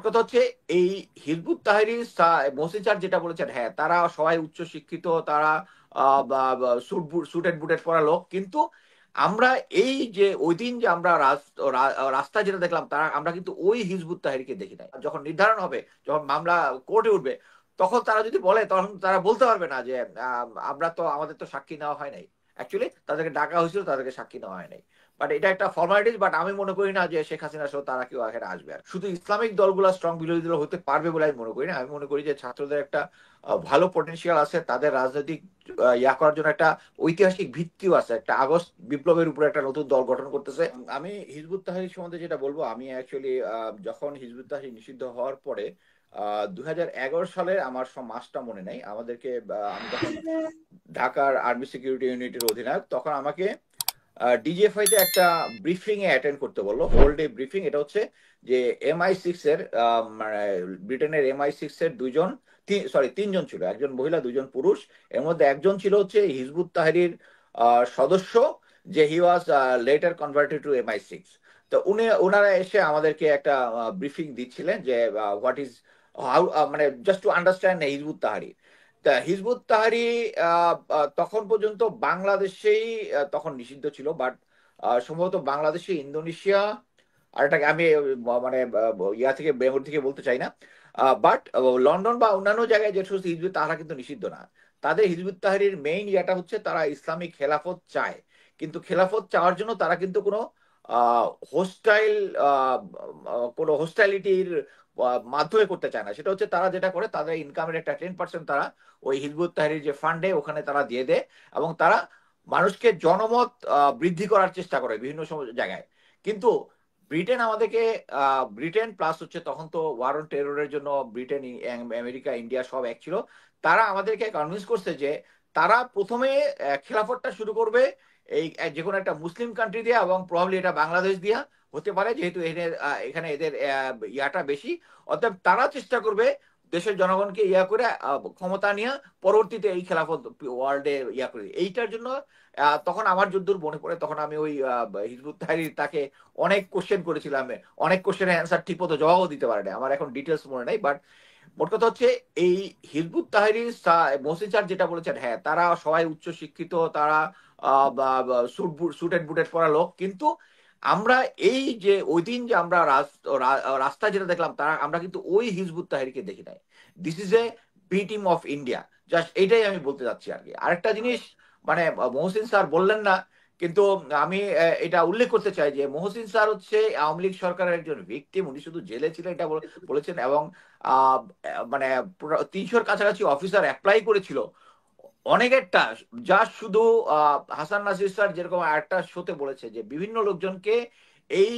কথা হচ্ছে এই হিজবুত তাহরীর মহসিন স্যার যেটা বলেছেন, হ্যাঁ তারা সবাই উচ্চ শিক্ষিত, তারা সুটেড বুটেড পরা লোক, কিন্তু আমরা এই যে ওই দিন যে আমরা রাস্তায় যেটা দেখলাম, তারা আমরা কিন্তু ওই হিজবুত তাহরীরকে দেখি নাই। যখন নির্ধারণ হবে, যখন মামলা কোর্টে উঠবে, তখন তারা যদি বলে, তখন তারা বলতে পারবে না যে আমরা তো, আমাদের তো সাক্ষী নেওয়া হয় নাই। অ্যাকচুয়ালি তাদেরকে ডাকা হয়েছিল, তাদেরকে সাক্ষী নেওয়া হয় নাই। বাট এটা একটা ফর্মালিটিস। বাট আমি মনে করি না যে শেখ হাসিনা সহ তারা কেউ এখানে আসবে। আর শুধু ইসলামিক দলগুলো স্ট্রং বিরোধী দল হতে পারবে বলে আমি মনে করি না। আমি মনে করি যে ছাত্রদের একটা ভালো পটেনশিয়াল আছে, তাদের রাজনৈতিক ইয়া করার জন্য একটা ঐতিহাসিক ভিত্তিও আছে। একটা আগস্ট বিপ্লবের উপরে একটা নতুন দল গঠন করতেছে। আমি হিজবুত তাহরীর সম্বন্ধে যেটা বলবো, আমি অ্যাকচুয়ালি যখন হিজবুত তাহরীর নিষিদ্ধ হওয়ার পরে 2011 সালে, আমার সব মাসটা মনে নাই, আমাদেরকে আমি তখন ঢাকার আর্মি সিকিউরিটি ইউনিটের অধিনায়ক, তখন আমাকে ডিজিএফআই তে একটা ব্রিফিং এ অ্যাটেন্ড করতে বললো, হোল ডে ব্রিফিং। এটা হচ্ছে যে MI6 এর মানে ব্রিটেনের MI6 এর তিনজন ছিল, একজন মহিলা, দুজন পুরুষ। এর মধ্যে একজন ছিল হচ্ছে হিজবুত তাহরীর সদস্য, যে he was later converted to MI6। তো ওনারা এসে আমাদেরকে একটা ব্রিফিং দিচ্ছিলেন যে হোয়াট ইজ হাউ, মানে just to understand Hizbut Tahrir. তা হিজবুত তাহরীর তখন পর্যন্ত বাংলাদেশেই তখন নিষিদ্ধ ছিল। বাট সম্ভবত বাংলাদেশে, ইন্দোনেশিয়া, আর এটাকে আমি মানে ইয়া থেকে, বেঙ্গল থেকে বলতে চাই না। বাট লন্ডন বা অন্যান্য জায়গায় যে সমস্ত হিজবুত, তারা কিন্তু নিষিদ্ধ না। তাদের হিজবুত তাহরীর মেইন ইয়াটা হচ্ছে তারা ইসলামিক খেলাফত চায়। কিন্তু খেলাফত চাওয়ার জন্য তারা কিন্তু কোনো হোস্টাইল কোনো হোস্টাইলিটির মাধ্যমে করতে চায় না। সেটা হচ্ছে তারা যেটা করে, তাদের ইনকামের একটা 10% তারা ওই হিজবুত তাহরীর যে ফান্ডে, ওখানে তারা দিয়ে দেয়। এবং তারা মানুষকে জনমত বৃদ্ধি করার চেষ্টা করে বিভিন্ন জায়গায়। কিন্তু ব্রিটেন আমাদেরকে, ব্রিটেন প্লাস হচ্ছে তখন তো ওয়ার অন টেররের জন্য ব্রিটেন, আমেরিকা, ইন্ডিয়া সব এক ছিল। তারা আমাদেরকে কনভিন্স করছে যে তারা প্রথমে খেলাফতটা শুরু করবে এই যে কোনো একটা মুসলিম কান্ট্রি দিয়ে, এবং প্রবাবলি এটা বাংলাদেশ দিয়া হতে পারে, যেহেতু এখানে এদের ইয়াটা বেশি। অতএব তারা চেষ্টা করবে দেশের জনগণকে ইয়া করে ক্ষমতা নিয়ে পরবর্তীতে এই খেলাফত ওয়ার্ল্ডে ইয়া করে। এইটার জন্য তখন আমার যদ্দূর মনে পড়ে, তখন আমি ওই হিজবুত তাহরীর তাকে অনেক কোশ্চেন করেছিলাম। অনেক কোশ্চেনের অ্যান্সার ঠিক মতো জবাবও দিতে পারে না, আমার এখন ডিটেলস মনে নাই। বাট মোট কথা হচ্ছে এই হিজবুত তাহরীর মহসিন স্যার যেটা বলেছেন, হ্যাঁ তারা সবাই উচ্চ শিক্ষিত, তারা সুটেড বুটেড পরা লোক, কিন্তু আমরা এই যে ওই দিন যে আমরা রাস্তায় যেটা দেখলাম, তারা আমরা কিন্তু ওই হিজবুত তাহরীরকে দেখি নাই। This is a B team of India. Just এইটাই আমি বলতে চাচ্ছি আর কি। আরেকটা জিনিস, মানে মহসিন স্যার বললেন না, কিন্তু আমি এটা উল্লেখ করতে চাই যে মহসিন স্যার হচ্ছে আওয়ামী লীগ সরকারের একজন ভিকটিম। উনি শুধু জেলে ছিলেন এটা বলেছেন, এবং আহ, মানে 300-র কাছাকাছি অফিসার অ্যাপ্লাই করেছিল অনেকেরটা, যা শুধু হাসান নাসির স্যার যেরকম একটা শোতে বলেছে যে বিভিন্ন লোকজনকে, এই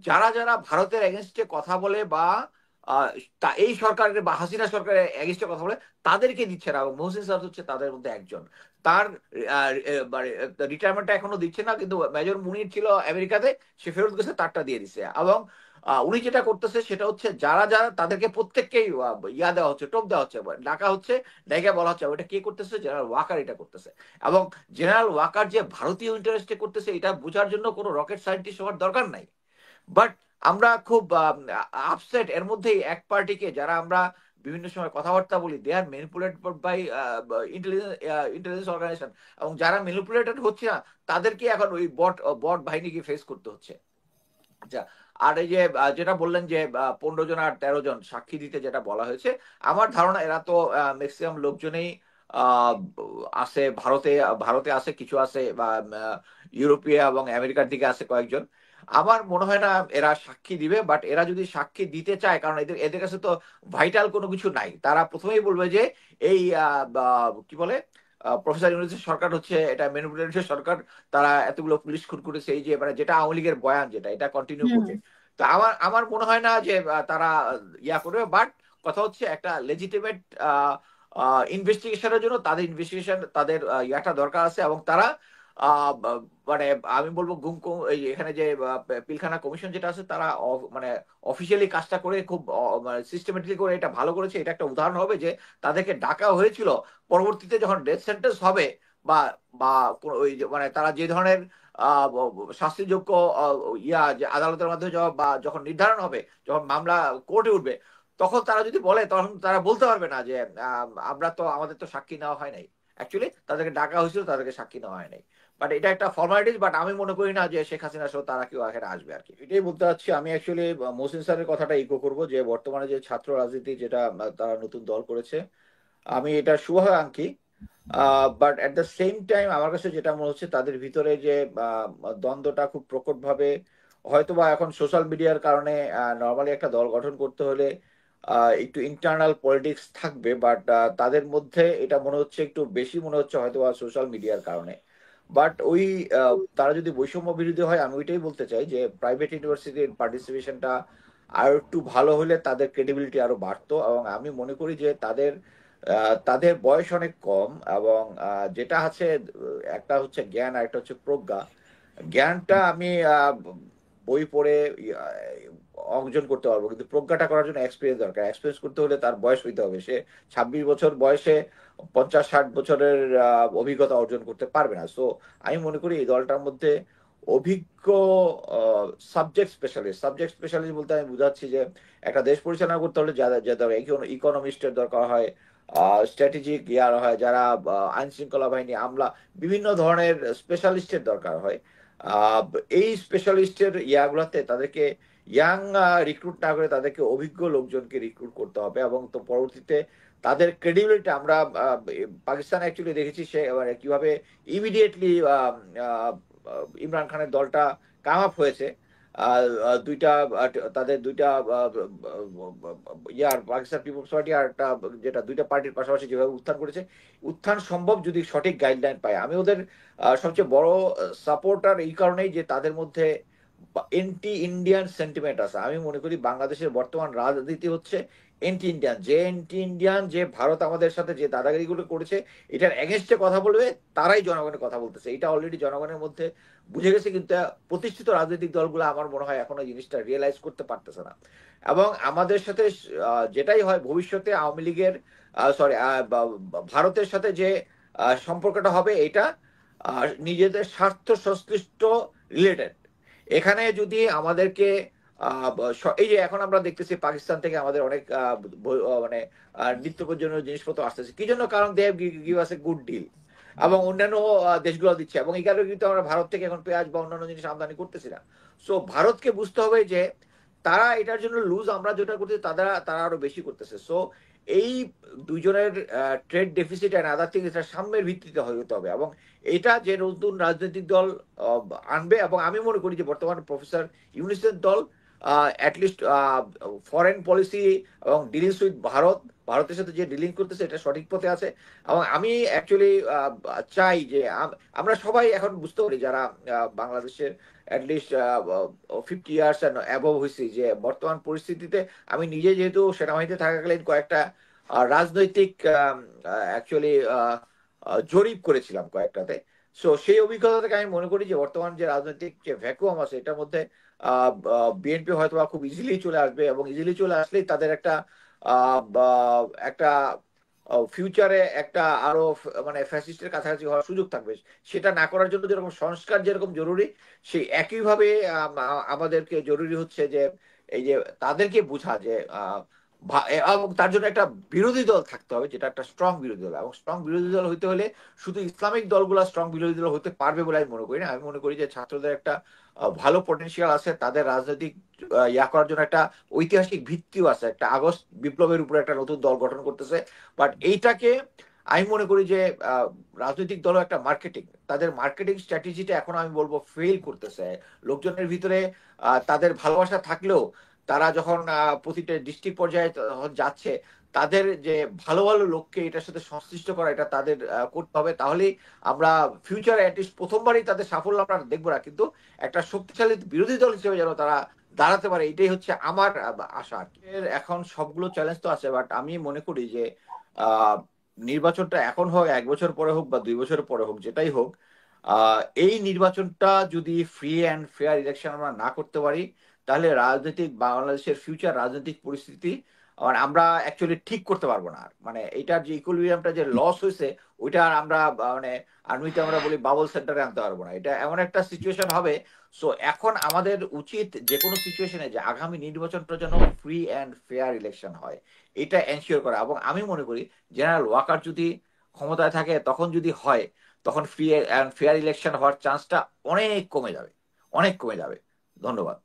যারা যারা ভারতের এগেনস্টে কথা বলে বা আহ, এই সরকারের বা হাসিনা সরকারের এগেনস্টে কথা বলে, তাদেরকে দিচ্ছে না। এবং মহসিন স্যার হচ্ছে তাদের মধ্যে একজন। তার রিটায়ারমেন্টটা এখনো দিচ্ছে না, কিন্তু মেজর মুনির ছিল আমেরিকাতে, সে ফেরত গেছে, তারটা দিয়ে দিচ্ছে। এবং উনি যেটা করতেছে সেটা হচ্ছে যারা যারা তাদেরকে প্রত্যেককেই ইয়া দেওয়া হচ্ছে, টোপ দেওয়া হচ্ছে, ডাকা হচ্ছে, ডেকে বলা হচ্ছে। ওটা কে করতেছে? জেনারেল ওয়াকার এটা করতেছে। এবং জেনারেল ওয়াকার যে ভারতীয় ইন্টারেস্টে করতেছে, এটা বোঝার জন্য কোনো রকেট সায়েন্টিস্ট হওয়ার দরকার নাই। বাট আমরা খুব আপসেট এর মধ্যেই এক পার্টিকে, যারা আমরা বিভিন্ন সময় কথাবার্তা বলি, দে আর ম্যানিপুলেটেড বাই ইন্টেলিজেন্স অর্গানাইজেশন। এবং যারা ম্যানিপুলেটেড হচ্ছে না, তাদেরকে এখন ওই বট বট বাহিনীকে ফেস করতে হচ্ছে। আচ্ছা, আর এই যে যেটা বললেন যে 15 জন আর 13 জন সাক্ষী দিতে যেটা বলা হয়েছে, আমার ধারণা এরা তো ম্যাক্সিমাম লোকজনেই আহ, আছে ভারতে। ভারতে আছে কিছু, আছে বা ইউরোপীয় এবং আমেরিকার দিকে আছে কয়েকজন। আমার মনে হয় না এরা সাক্ষী দিবে। বাট এরা যদি সাক্ষী দিতে চায়, কারণ এদের এদের কাছে তো ভাইটাল কোনো কিছু নাই, তারা প্রথমেই বলবে যে এই কি বলে, প্রফেসর ইউনূসের সরকার হচ্ছে এটা ম্যানিপুলেটেড সরকার, তারা এতগুলো পুলিশ খুন করেছে, এই যে মানে যেটা আওয়ামী লীগের বয়ান, যেটা এটা কন্টিনিউ হুম। করবে। তো আমার আমার মনে হয় না যে তারা ইয়া করবে। বাট কথা হচ্ছে একটা লেজিটিমেট ইনভেস্টিগেশনের জন্য তাদের ইনভেস্টিগেশন, তাদের ইয়াটা দরকার আছে। এবং তারা মানে আমি বলবো এই এখানে যে পিলখানা কমিশন যেটা আছে, তারা মানে অফিসিয়ালি কাজটা করে খুব মানে সিস্টেমেটিকলি করে এটা ভালো করেছে। এটা একটা উদাহরণ হবে যে তাদেরকে ডাকা হয়েছিল, পরবর্তীতে যখন ডেথ সেন্টেন্স হবে বা বা ওই মানে তারা যে ধরনের শাস্তিযোগ্য যে আদালতের মাধ্যমে বা যখন নির্ধারণ হবে, যখন মামলা কোর্টে উঠবে, তখন তারা যদি বলে, তখন তারা বলতে পারবে না যে আমরা তো, আমাদের তো সাক্ষী নেওয়া হয় নাই। অ্যাকচুয়ালি তাদেরকে ডাকা হয়েছিল, তাদেরকে সাক্ষী নেওয়া হয় নাই। বাট এটা একটা ফর্মালিটিস, বাট আমি মনে করি না যে শেখ হাসিনা সহ তারা কেউ এখানে আসবে আর কি। এটাই বলতে চাচ্ছি আমি। অ্যাকচুয়ালি মহসিন স্যারের কথাটা ইকো করবো, যে বর্তমানে যে ছাত্র রাজনীতি যেটা তারা নতুন দল করেছে, আমি এটা শুভাকাঙ্ক্ষী। But at the same time আমার কাছে যেটা মনে হচ্ছে, তাদের ভিতরে যে দ্বন্দ্বটা খুব প্রকটভাবে, হয়তোবা এখন সোশ্যাল মিডিয়ার কারণে নর্মালি একটা দল গঠন করতে হলে একটু ইন্টারনাল পলিটিক্স থাকবে, বাট তাদের মধ্যে এটা মনে হচ্ছে একটু বেশি মনে হচ্ছে হয়তোবা সোশ্যাল মিডিয়ার কারণে। বাট ওই তারা যদি বৈষম্য বিরোধী হয়, আমি ওইটাই বলতে চাই যে প্রাইভেট ইউনিভার্সিটির পার্টিসিপেশনটা আর একটু ভালো হলে তাদের ক্রেডিবিলিটি আরো বাড়তো। এবং আমি মনে করি যে তাদের বয়স অনেক কম, এবং যেটা আছে, একটা হচ্ছে জ্ঞান আর একটা হচ্ছে প্রজ্ঞা। জ্ঞানটা আমি বই পড়ে অর্জন করতে পারবো, কিন্তু প্রজ্ঞাটা করার জন্য এক্সপিরিয়েন্স দরকার। এক্সপিরিয়েন্স করতে হলে তার বয়স হইতে হবে। সে 26 বছর বয়সে 50-60 বছরের অভিজ্ঞতা অর্জন করতে পারবে না। সো আমি মনে করি এই দলটার মধ্যে অভিজ্ঞ সাবজেক্ট স্পেশালিস্ট বলতে আমি বুঝাচ্ছি যে একটা দেশ পরিচালনা করতে হলে যাদের ইকোনমিস্টের দরকার হয়, স্ট্র্যাটেজিক ইয়ার হয়, যারা আইন শৃঙ্খলা বাহিনী, আমলা, বিভিন্ন ধরনের স্পেশালিস্টের দরকার হয়। আহ, এই স্পেশালিস্টের ইয়াগুলোতে তাদেরকে ইয়াং রিক্রুট না করে তাদেরকে অভিজ্ঞ লোকজনকে রিক্রুট করতে হবে। এবং তো পরবর্তীতে তাদের ক্রেডিবিলিটি আমরা পাকিস্তানে অ্যাকচুয়ালি দেখেছি, সে কিভাবে ইমিডিয়েটলি ইমরান খানের দলটা কাম আপ হয়েছে। দুইটা তাদের দুইটা ইয়ার পাকিস্তান পিপলস পার্টি আর একটা, যেটা দুইটা পার্টির পাশাপাশি যেভাবে উত্থান করেছে, উত্থান সম্ভব যদি সঠিক গাইডলাইন পায়। আমি ওদের সবচেয়ে বড় সাপোর্টার এই কারণেই যে তাদের মধ্যে এন্টি ইন্ডিয়ান সেন্টিমেন্ট আছে। আমি মনে করি বাংলাদেশের বর্তমান রাজনীতি হচ্ছে এন্টি ইন্ডিয়ান, যে ভারত আমাদের সাথে যে দাদাগিরিগুলো করেছে, এটার এগেনস্টে কথা বলবে, তারাই জনগণের কথা বলতেছে। এটা অলরেডি জনগণের মধ্যে বুঝে গেছে, কিন্তু প্রতিষ্ঠিত রাজনৈতিক দলগুলো আমার মনে হয় এখনো জিনিসটা রিয়েলাইজ করতে পারতেছে না। এবং আমাদের সাথে যেটাই হয় ভবিষ্যতে, আওয়ামী লীগের সরি ভারতের সাথে যে সম্পর্কটা হবে, এটা নিজেদের স্বার্থ সংশ্লিষ্ট রিলেটেড। এখানে যদি আমাদেরকে এই যে এখন আমরা দেখতেছি পাকিস্তান থেকে আমাদের অনেক মানে নিত্য প্রয়োজনীয় জিনিসপত্র আসতেছে, কি জন্য? কারণ they give us a good deal, এবং অন্যান্য দেশগুলো দিচ্ছে। এবং এই কারণে কিন্তু আমরা ভারত থেকে এখন পেঁয়াজ বা অন্যান্য জিনিস আমদানি করতেছি না। সো ভারতকে বুঝতে হবে যে তারা এটার জন্য লুজ, আমরা যেটা করতেছি তারা তারা আরো বেশি করতেছে। সো এই দুইজনের trade deficit and other thing, এটা সাম্যের ভিত্তিতে হতে হবে। এবং এটা যে নতুন রাজনৈতিক দল আনবে, এবং আমি মনে করি যে বর্তমানে প্রফেসর ইউনূসের দল অ্যাটলিস্ট ফরেন পলিসি এবং ডিলিংস উইথ ভারতের সাথে যে ডিলিং করতেছে, এটা সঠিক পথে আছে। এবং আমি অ্যাকচুয়ালি চাই যে আমরা সবাই এখন বুঝতে পারি, যারা বাংলাদেশের অ্যাটলিস্ট 50 ইয়ার্স অ্যাবভ হয়েছি, যে বর্তমান পরিস্থিতিতে আমি নিজে যেহেতু সেনাবাহিনীতে থাকাকালীন কয়েকটা রাজনৈতিক অ্যাকচুয়ালি জরিপ করেছিলাম কয়েকটাতে। সো সেই অভিজ্ঞতা থেকে আমি মনে করি যে বর্তমান যে রাজনৈতিক যে ভ্যাকুয়াম আছে, এটার মধ্যে বিএনপি হয়তো খুব ইজিলি চলে আসবে, এবং ইজিলি চলে আসলেই তাদের একটা ফিউচারে একটা আরো মানে ফ্যাসিস্টের কাছাকাছি হওয়ার সুযোগ থাকবে। সেটা না করার জন্য যেরকম সংস্কার যেরকম জরুরি, সেই একইভাবে আমাদেরকে জরুরি হচ্ছে যে এই যে তাদেরকে বোঝা যে এবং তার জন্য একটা বিরোধী দল থাকতে হবে, যেটা একটা স্ট্রং বিরোধী দল। এবং স্ট্রং বিরোধী দল হইতে হলে শুধু ইসলামিক দলগুলো স্ট্রং বিরোধী দল হতে পারবে বলে আমি মনে করি না। আমি মনে করি যে ছাত্রদের একটা ভালো পটেনশিয়াল আছে, তাদের রাজনৈতিক ইয়া করার জন্য একটা ঐতিহাসিক ভিত্তিও আছে, একটা আগস্ট বিপ্লবের উপরে একটা নতুন দল গঠন করতেছে। বাট এইটাকে আমি মনে করি যে রাজনৈতিক দল একটা মার্কেটিং, তাদের মার্কেটিং স্ট্র্যাটেজিটা এখন আমি বলবো ফেল করতেছে। লোকজনের ভিতরে তাদের ভালোবাসা থাকলেও তারা যখন প্রতিটা ডিস্ট্রিক্ট পর্যায়ে যাচ্ছে, তাদের যে ভালো ভালো লোককে এটার সাথে সংশ্লিষ্ট করা, এটা তাদের করতে হবে। তাহলেই আমরা ফিউচারে অ্যাটলিস্ট প্রথমবারই তাদের সাফল্য আমরা দেখবো না, কিন্তু একটা শক্তিশালী বিরোধী দল হিসেবে যেন তারা দাঁড়াতে পারে, এটাই হচ্ছে আমার আশা আর কি। এখন সবগুলো চ্যালেঞ্জ তো আছে, বাট আমি মনে করি যে আহ নির্বাচনটা এখন হোক, 1 বছর পরে হোক বা 2 বছর পরে হোক, যেটাই হোক, এই নির্বাচনটা যদি ফ্রি অ্যান্ড ফেয়ার ইলেকশন আমরা না করতে পারি, তাহলে বাংলাদেশের ফিউচার রাজনৈতিক পরিস্থিতি আমরা অ্যাকচুয়ালি ঠিক করতে পারবো না আর। মানে এটার যে ইকুইলিব্রিয়ামটা যে লস হয়েছে, ওইটা আর আমরা মানে আর্মিতে আমরা বলি বাবল সেন্টারে আনতে পারবো না। এটা এমন একটা সিচুয়েশন হবে। সো এখন আমাদের উচিত যে কোনো সিচুয়েশনে যে আগামী নির্বাচনটা যেন ফ্রি অ্যান্ড ফেয়ার ইলেকশন হয়, এটা এনশিওর করা। এবং আমি মনে করি জেনারেল ওয়াকার যদি ক্ষমতায় থাকে, তখন যদি হয়, তখন ফ্রি অ্যান্ড ফেয়ার ইলেকশন হওয়ার চান্সটা অনেক কমে যাবে, অনেক কমে যাবে। ধন্যবাদ।